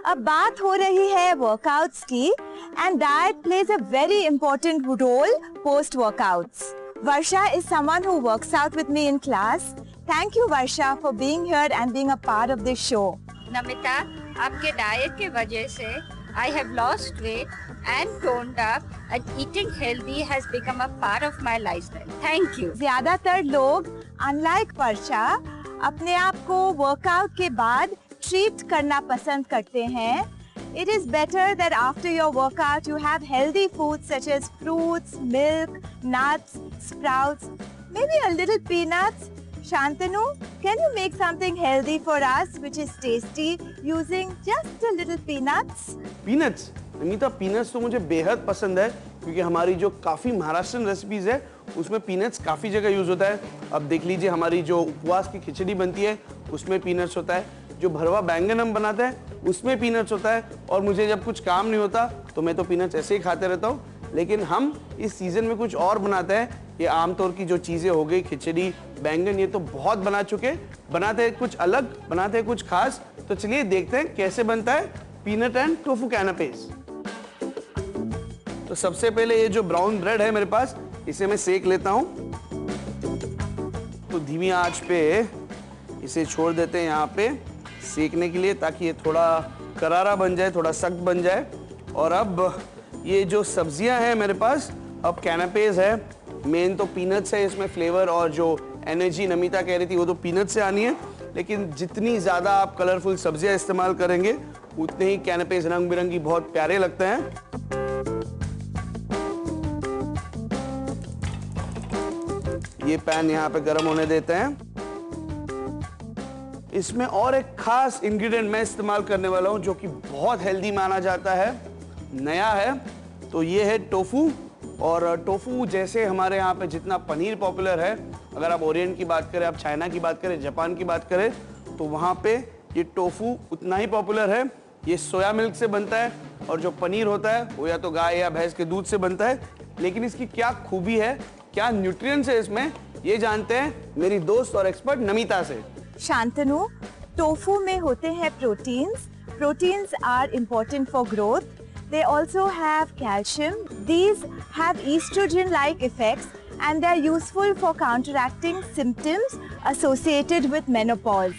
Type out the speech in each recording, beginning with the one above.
अब बात हो रही है वर्कआउट्स की and diet plays a very important role post workouts. Varsha is someone who works out with me in class. Thank you Varsha for being here and being a part of this show. Namita, आपके diet की वजह से I have lost weight and toned up and eating healthy has become a part of my lifestyle. Thank you. ज्यादातर लोग unlike Varsha अपने आप को workout के बाद ट्रीट करना पसंद करते हैं. It is better that after your workout you have healthy foods such as fruits, milk, nuts, sprouts, maybe a little peanuts. Shantanu, can you make something healthy for us which is tasty using just a little peanuts? Peanuts? Amita, peanuts तो मुझे बेहद पसंद है क्योंकि हमारी जो काफ़ी Maharashtrian recipes है उसमें पीनट्स काफ़ी जगह यूज़ होता है. अब देख लीजिए हमारी जो उपवास की खिचड़ी बनती है उसमें पीनट्स होता है, जो भरवा बैंगन हम बनाते हैं उसमें पीनट्स होता है. और मुझे जब कुछ काम नहीं होता तो मैं तो पीनट्स ऐसे ही खाते रहता हूँ. लेकिन हम इस सीज़न में कुछ और बनाते हैं. ये आमतौर की जो चीज़ें हो गई, खिचड़ी, बैंगन, ये तो बहुत बना चुके. बनाते हैं कुछ अलग, बनाते हैं कुछ खास. तो चलिए देखते हैं कैसे बनता है पीनट एंड टोफू कैनापेस. तो सबसे पहले ये जो ब्राउन ब्रेड है मेरे पास, इसे मैं सेक लेता हूँ. तो धीमी आंच पे इसे छोड़ देते हैं यहाँ पे सेकने के लिए ताकि ये थोड़ा करारा बन जाए, थोड़ा सख्त बन जाए. और अब ये जो सब्जियां हैं मेरे पास, अब कैनापेस है. मेन तो पीनट्स है इसमें फ्लेवर, और जो एनर्जी नमिता कह रही थी वो तो पीनट से आनी है. लेकिन जितनी ज़्यादा आप कलरफुल सब्जियां इस्तेमाल करेंगे उतने ही कैनापेस रंग बिरंगी बहुत प्यारे लगते हैं. ये पैन यहाँ पे गर्म होने देते हैं. इसमें और एक खास इंग्रेडिएंट मैं इस्तेमाल करने वाला हूँ जो कि बहुत हेल्दी माना जाता है, नया है. तो ये है टोफू. और टोफू जैसे हमारे यहाँ पे जितना पनीर पॉपुलर है, अगर आप ओरिएंट की बात करें, आप चाइना की बात करें, जापान की बात करें, तो वहाँ पे ये टोफू उतना ही पॉपुलर है. ये सोया मिल्क से बनता है और जो पनीर होता है वो या तो गाय या भैंस के दूध से बनता है. लेकिन इसकी क्या खूबी है, क्या न्यूट्रिएंट्स है इसमें, ये जानते हैं मेरी दोस्त और एक्सपर्ट नमिता से. शांतनु, टोफू में होते हैं proteins. Proteins are important for growth. They also have calcium. These have estrogen-like effects and they are useful for counteracting symptoms associated with menopause.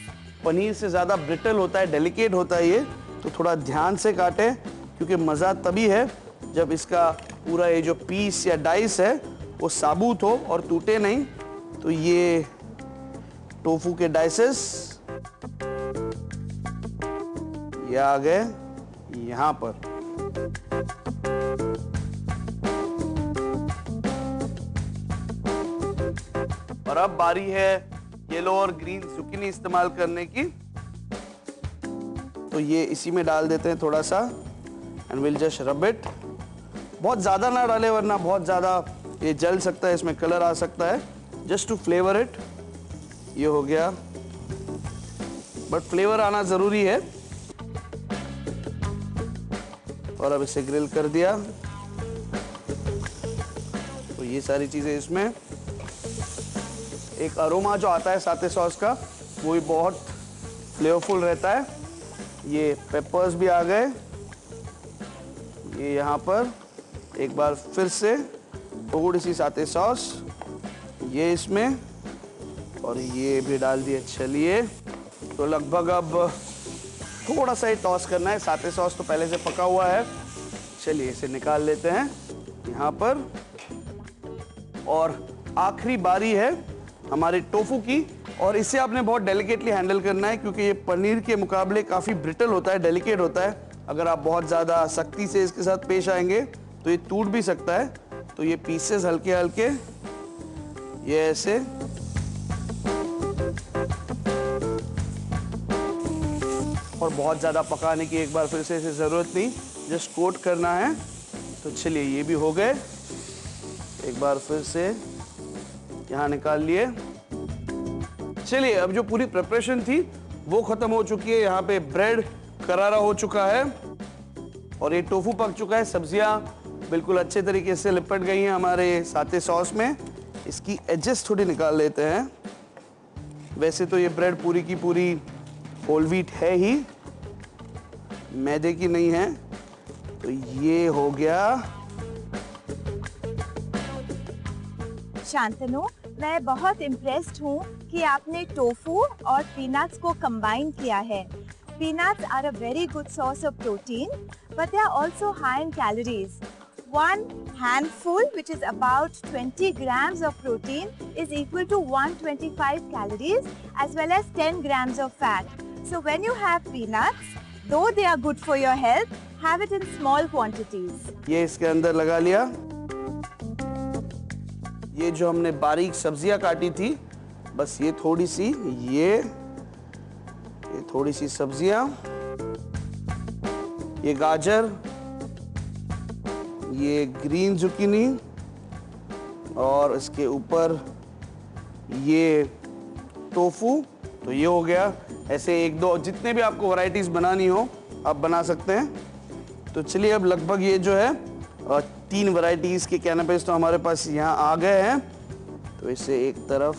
Paneer से ज़्यादा ब्रिटल होता है, डेलिकेट होता है ये, तो थोड़ा ध्यान से काटें क्योंकि मज़ा तभी है जब इसका पूरा ये जो पीस या डाइस है वो साबुत हो और टूटे नहीं. तो ये टोफू के डाइसेस ये आ गए यहाँ पर. और अब बारी है येलो और ग्रीन जुकीनी इस्तेमाल करने की. तो ये इसी में डाल देते हैं थोड़ा सा and will just rub it. बहुत ज़्यादा ना डालें वरना बहुत ज़्यादा ये जल सकता है, इसमें कलर आ सकता है. Just to flavour it. ये हो गया, बट फ्लेवर आना ज़रूरी है. और अब इसे ग्रिल कर दिया. तो ये सारी चीज़ें इसमें, एक अरोमा जो आता है साथे सॉस का वो भी बहुत फ्लेवरफुल रहता है. ये पेपर्स भी आ गए. ये यहाँ पर एक बार फिर से थोड़ी सी साथे सॉस ये इसमें, और ये भी डाल दिए. चलिए, तो लगभग अब थोड़ा सा ही टॉस करना है. साथे सॉस तो पहले से पका हुआ है. चलिए इसे निकाल लेते हैं यहाँ पर. और आखिरी बारी है हमारे टोफू की, और इसे आपने बहुत डेलिकेटली हैंडल करना है क्योंकि ये पनीर के मुकाबले काफ़ी ब्रिटल होता है, डेलिकेट होता है. अगर आप बहुत ज़्यादा सख्ती से इसके साथ पेश आएंगे तो ये टूट भी सकता है. तो ये पीसेस हल्के हल्के ये ऐसे, और बहुत ज़्यादा पकाने की एक बार फिर से इसे ज़रूरत नहीं, जस्ट कोट करना है. तो चलिए ये भी हो गए. एक बार फिर से यहाँ निकाल लिए. चलिए, अब जो पूरी प्रिपरेशन थी वो ख़त्म हो चुकी है. यहाँ पे ब्रेड करारा हो चुका है और ये टोफू पक चुका है. सब्जियाँ बिल्कुल अच्छे तरीके से लिपट गई हैं हमारे साथे सॉस में. इसकी एजेस थोड़ी निकाल लेते हैं. वैसे तो ये ब्रेड पूरी की पूरी होल व्हीट है ही, मैदे की नहीं है। तो ये हो गया। शांतनु, मैं बहुत इम्प्रेस्ड हूँ कि आपने टोफू और पीनट्स को कंबाइन किया है। Peanuts are a very good source of protein, but they are also high in calories. One handful, which is about 20 grams of protein, is equal to 125 calories as well as 10 grams of fat. So when you have peanuts, though they are good for your health, have it in small quantities. ये इसके अंदर लगा लिया। ये जो हमने बारीक सब्जियां काटी थी, बस ये थोड़ी सी, ये थोड़ी सी सब्जियां, ये गाजर, ये ग्रीन जुकीनी और इसके ऊपर ये टोफू। तो ये हो गया। ऐसे एक दो जितने भी आपको वैरायटीज बनानी हो आप बना सकते हैं। तो चलिए अब लगभग ये जो है 3 वैरायटीज के कैनपेस तो हमारे पास यहाँ आ गए हैं। तो इसे एक तरफ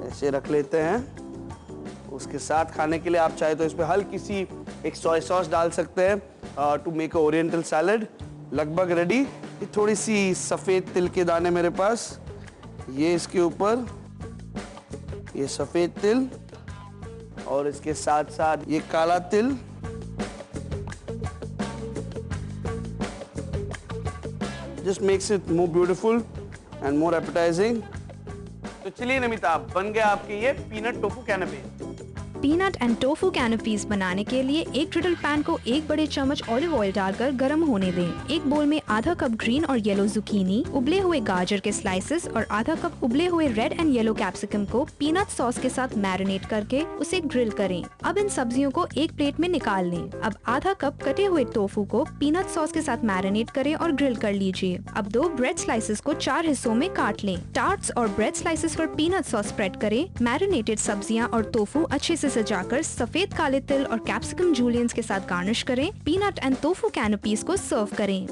ऐसे रख लेते हैं। उसके साथ खाने के लिए आप चाहे तो इस पे हल्की सी एक सोया सॉस डाल सकते हैं to make a oriental salad. लगभग रेडी। ये थोड़ी सी सफ़ेद तिल के दाने मेरे पास, ये इसके ऊपर, ये सफ़ेद तिल और इसके साथ साथ ये काला तिल। Just makes it more beautiful and more appetizing. तो चलिए नमिता, बन गया आपके ये peanut tofu canape. Peanut and tofu canapes बनाने के लिए एक ग्रिडल पैन को 1 बड़े चम्मच ऑलिव ऑयल डालकर गर्म होने दें। एक बोल में आधा कप ग्रीन और येलो जुकीनी, उबले हुए गाजर के स्लाइसेस और आधा कप उबले हुए रेड एंड येलो कैप्सिकम को पीनट सॉस के साथ मैरिनेट करके उसे ग्रिल करें। अब इन सब्जियों को एक प्लेट में निकाल लें। अब आधा कप कटे हुए टोफू को पीनट सॉस के साथ मैरिनेट करें और ग्रिल कर लीजिए। अब 2 ब्रेड स्लाइसेस को 4 हिस्सों में काट लें। टार्ट्स और ब्रेड स्लाइसेस पर पीनट सॉस स्प्रेड करें। मैरिनेटेड सब्जियां और टोफू अच्छे से सजाकर सफेद काले तिल और कैप्सिकम जूलियंस के साथ गार्निश करें। पीनट एंड टोफू कैनपीज को सर्व करें।